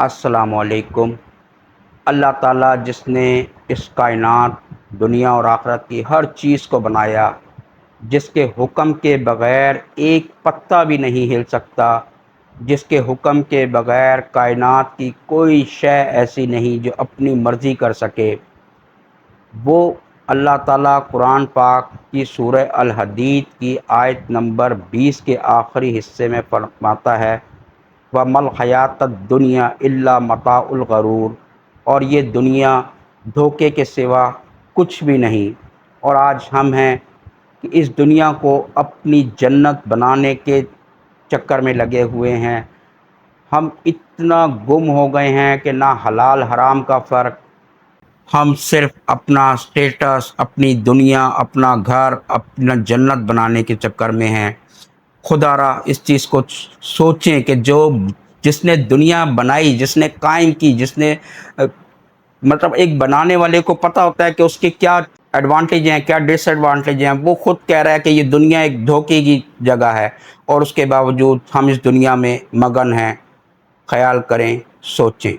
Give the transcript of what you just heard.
السلام علیکم۔ اللہ تعالیٰ جس نے اس کائنات، دنیا اور آخرت کی ہر چیز کو بنایا، جس کے حکم کے بغیر ایک پتا بھی نہیں ہل سکتا، جس کے حکم کے بغیر کائنات کی کوئی شے ایسی نہیں جو اپنی مرضی کر سکے، وہ اللہ تعالیٰ قرآن پاک کی سورہ الحدید کی آیت نمبر 20 کے آخری حصے میں فرماتا ہے وَمَا الْحَيَاةُ الدُّنْيَا إِلَّا مَتَاعُ الْغُرُورِ، اور یہ دنیا دھوکے کے سوا کچھ بھی نہیں۔ اور آج ہم ہیں کہ اس دنیا کو اپنی جنت بنانے کے چکر میں لگے ہوئے ہیں۔ ہم اتنا گم ہو گئے ہیں کہ نہ حلال حرام کا فرق، ہم صرف اپنا سٹیٹس، اپنی دنیا، اپنا گھر، اپنا جنت بنانے کے چکر میں ہیں۔ خدا را اس چیز کو سوچیں کہ جس نے دنیا بنائی، جس نے قائم کی، جس نے مطلب ایک بنانے والے کو پتہ ہوتا ہے کہ اس کے کیا ایڈوانٹیج ہیں، کیا ڈس ایڈوانٹیج ہیں۔ وہ خود کہہ رہا ہے کہ یہ دنیا ایک دھوکے کی جگہ ہے، اور اس کے باوجود ہم اس دنیا میں مگن ہیں۔ خیال کریں، سوچیں۔